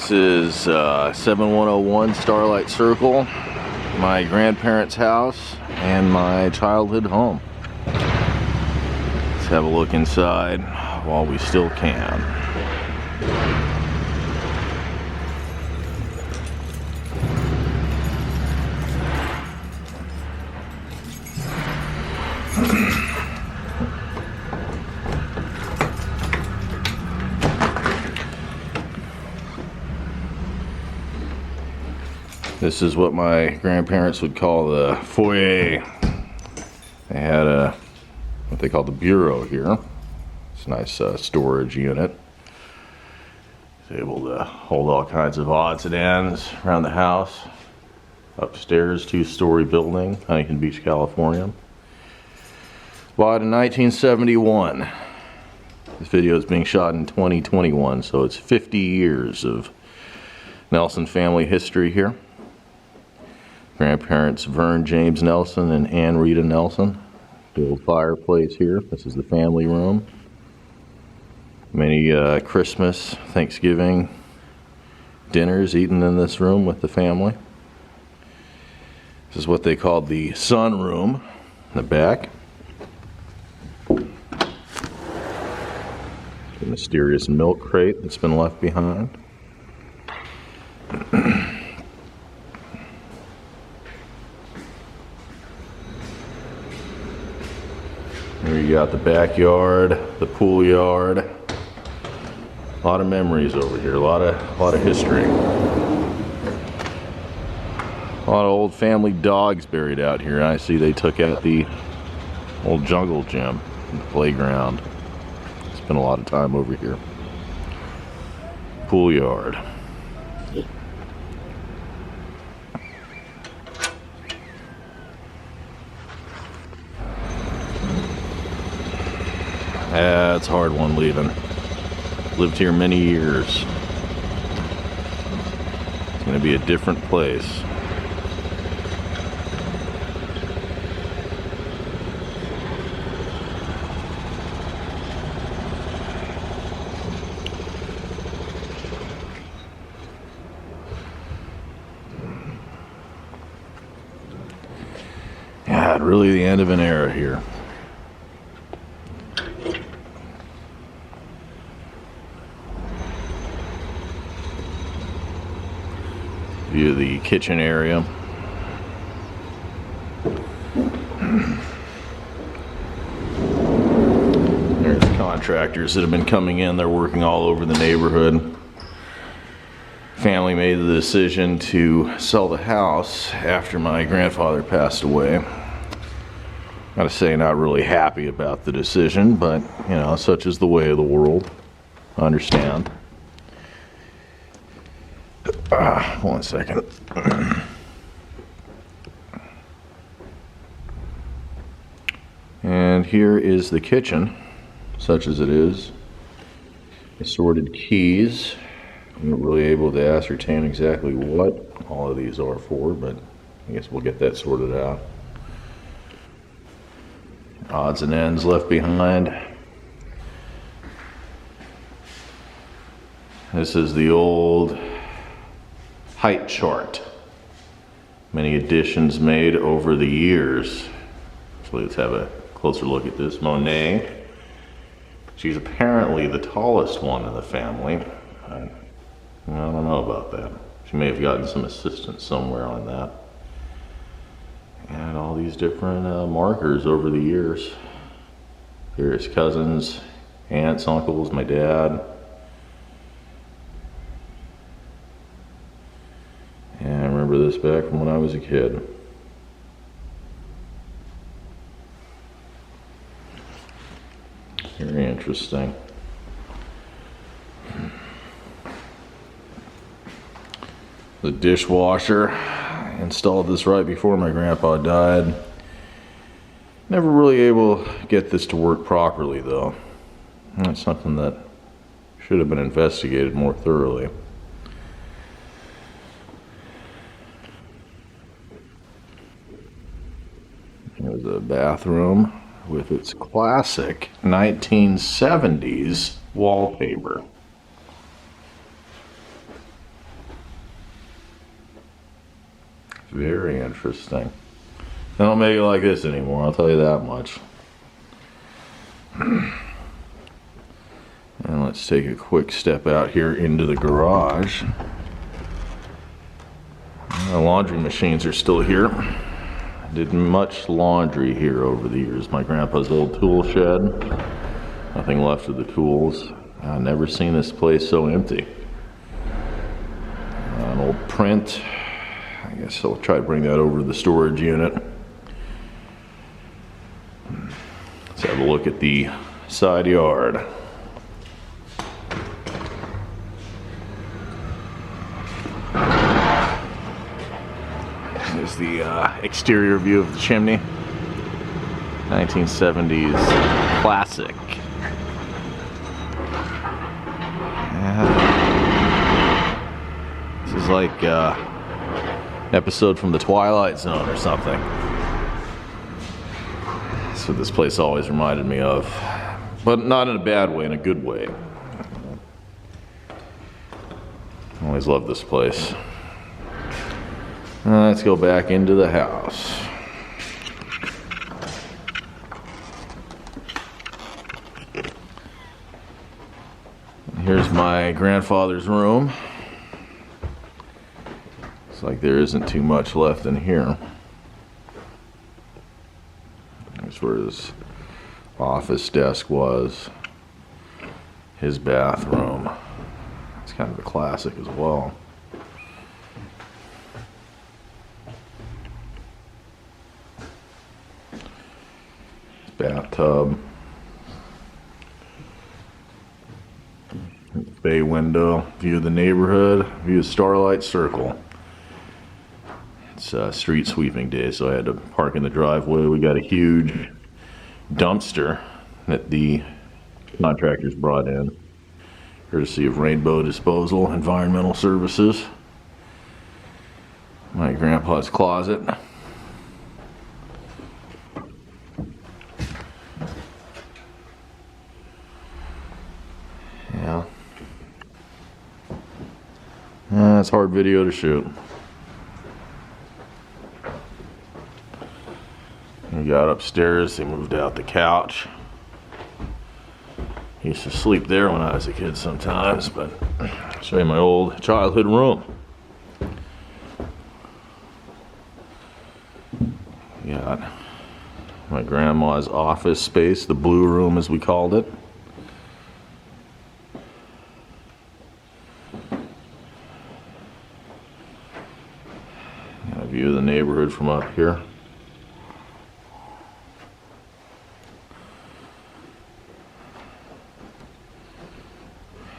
This is 7101 Starlight Circle, my grandparents' house, and my childhood home. Let's have a look inside while we still can. This is what my grandparents would call the foyer. They had what they called the bureau here. It's a nice storage unit. It's able to hold all kinds of odds and ends around the house. Upstairs, two-story building, Huntington Beach, California. Bought in 1971. This video is being shot in 2021, so it's 50 years of Nelson family history here. Grandparents Vern James Nelson and Ann Rita Nelson. The old fireplace here. This is the family room. Many Christmas, Thanksgiving dinners eaten in this room with the family. This is what they called the sun room in the back. The mysterious milk crate that's been left behind. Here you got the backyard, the pool yard. A lot of memories over here, a lot of history. A lot of old family dogs buried out here. I see they took out the old jungle gym and the playground. Spent a lot of time over here. Pool yard. Yeah, it's a hard one leaving. Lived here many years. It's going to be a different place. Yeah, really the end of an era here. View of the kitchen area. There's contractors that have been coming in. They're working all over the neighborhood. Family made the decision to sell the house after my grandfather passed away. Gotta say, not really happy about the decision, but you know, such is the way of the world. I understand. One second. And here is the kitchen, such as it is. Assorted keys. I'm not really able to ascertain exactly what all of these are for, but I guess we'll get that sorted out. Odds and ends left behind. This is the old height chart. Many additions made over the years. So let's have a closer look at this. Monet. She's apparently the tallest one in the family. I don't know about that. She may have gotten some assistance somewhere on that. And all these different markers over the years. Various cousins, aunts, uncles, my dad. And I remember this back from when I was a kid. Very interesting. The dishwasher. Installed this right before my grandpa died. Never really able to get this to work properly though. That's something that should have been investigated more thoroughly. There's a bathroom with its classic 1970s wallpaper. Very interesting. They don't make it like this anymore, I'll tell you that much. And let's take a quick step out here into the garage. The laundry machines are still here. I did much laundry here over the years. My grandpa's old tool shed. Nothing left of the tools. I've never seen this place so empty. An old print. I guess I'll try to bring that over to the storage unit. Let's have a look at the side yard. There's the exterior view of the chimney. 1970s classic. This is like an episode from the Twilight Zone or something. That's what this place always reminded me of. But not in a bad way, in a good way. I always loved this place. Let's go back into the house. Here's my grandfather's room. Looks like there isn't too much left in here. Here's where his office desk was. His bathroom. It's kind of a classic as well. Bathtub, bay window, view of the neighborhood, view of Starlight Circle. It's street sweeping day, so I had to park in the driveway. We got a huge dumpster that the contractors brought in, courtesy of Rainbow Disposal Environmental Services. My grandpa's closet. It's hard video to shoot. We got upstairs, they moved out the couch. Used to sleep there when I was a kid sometimes, but I'll show you my old childhood room. Got my grandma's office space, the blue room as we called it. View of the neighborhood from up here.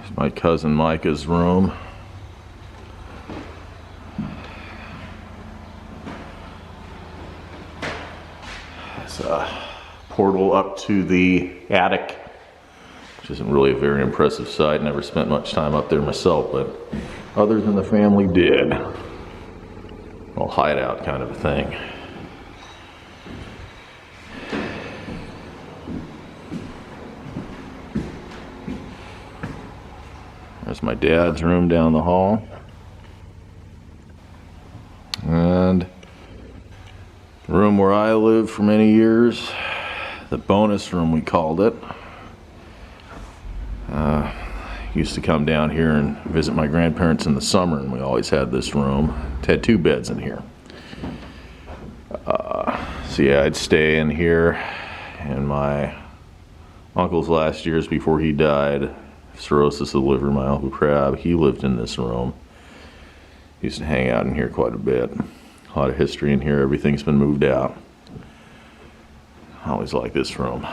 It's my cousin Micah's room. It's a portal up to the attic, which isn't really a very impressive sight. Never spent much time up there myself, but others in the family did. Well, hideout kind of a thing. There's my dad's room down the hall. And the room where I lived for many years, the bonus room we called it. Used to come down here and visit my grandparents in the summer, and we always had this room. It had 2 beds in here. So yeah, I'd stay in here. And my uncle's last years before he died, cirrhosis of the liver, my Uncle Crab, he lived in this room. Used to hang out in here quite a bit. A lot of history in here. Everything's been moved out. I always like this room.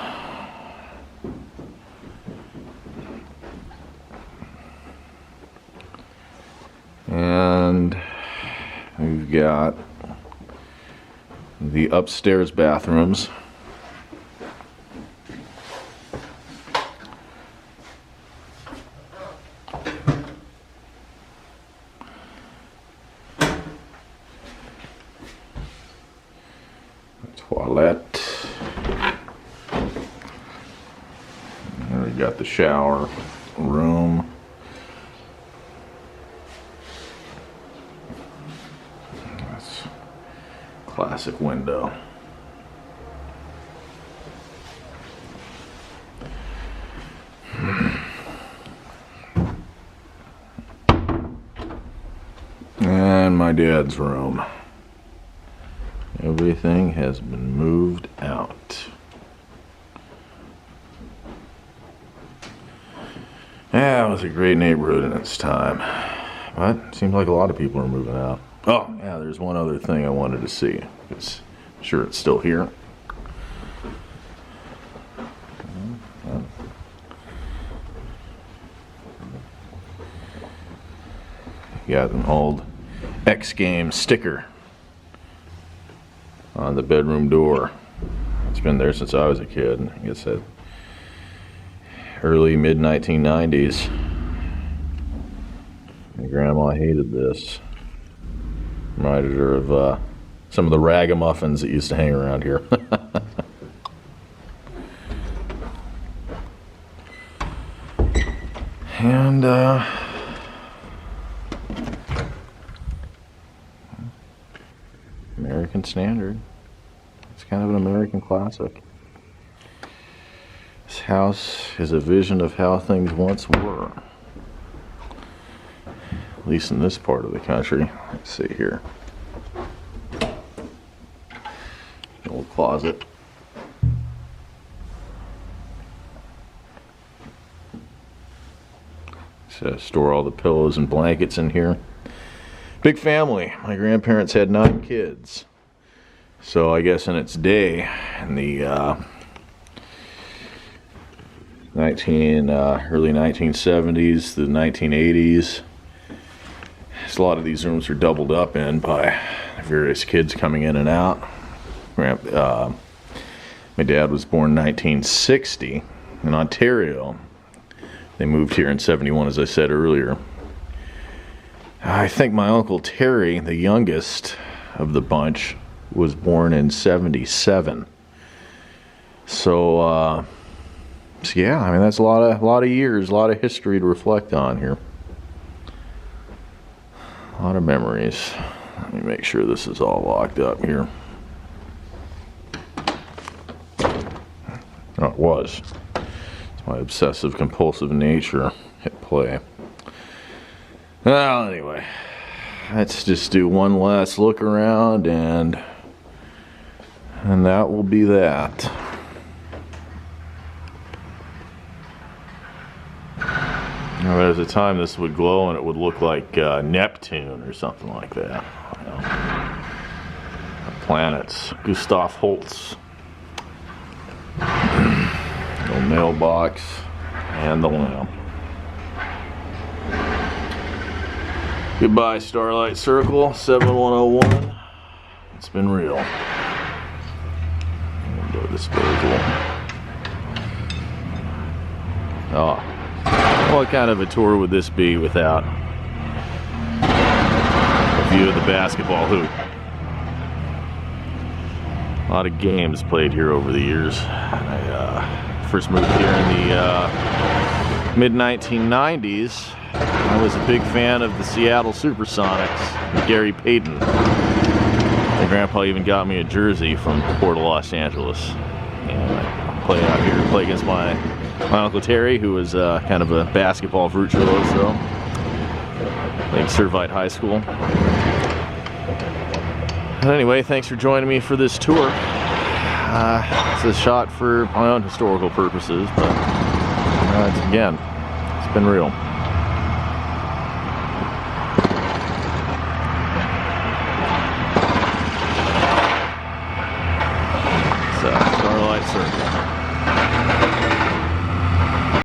And we've got the upstairs bathrooms. Toilet. And we got the shower room. Classic window. And my dad's room. Everything has been moved out. Yeah, it was a great neighborhood in its time. But it seems like a lot of people are moving out. Oh, yeah, there's one other thing I wanted to see. I'm sure it's still here. Got an old X Games sticker on the bedroom door. It's been there since I was a kid. I guess that early mid 1990s. My grandma hated this. Reminded her of some of the ragamuffins that used to hang around here. And American Standard. It's kind of an American classic. This house is a vision of how things once were. At least in this part of the country. Let's see here. Old closet. So store all the pillows and blankets in here. Big family. My grandparents had 9 kids. So I guess in its day, in the early 1970s, the 1980s, a lot of these rooms were doubled up in by various kids coming in and out. My dad was born in 1960 in Ontario. They moved here in 71, as I said earlier. I think my Uncle Terry, the youngest of the bunch, was born in 77. So yeah, I mean, that's a lot of years, a lot of history to reflect on here. A lot of memories. Let me make sure this is all locked up here. Oh, it was. It's my obsessive compulsive nature at play. Well, anyway, let's just do one last look around, and that will be that. Now, there's a time this would glow and it would look like Neptune or something like that. You know, planets. Gustav Holst. Little mailbox and the lamp. Goodbye, Starlight Circle 7101. It's been real. Window disposal. Oh, what kind of a tour would this be without a view of the basketball hoop? A lot of games played here over the years. I first moved here in the mid-1990s. I was a big fan of the Seattle Supersonics with Gary Payton. My grandpa even got me a jersey from Port of Los Angeles. And I played out here to play against my Uncle Terry, who was kind of a basketball virtuoso. Playing Servite High School. But anyway, thanks for joining me for this tour. It's a shot for my own historical purposes, but again, it's been real.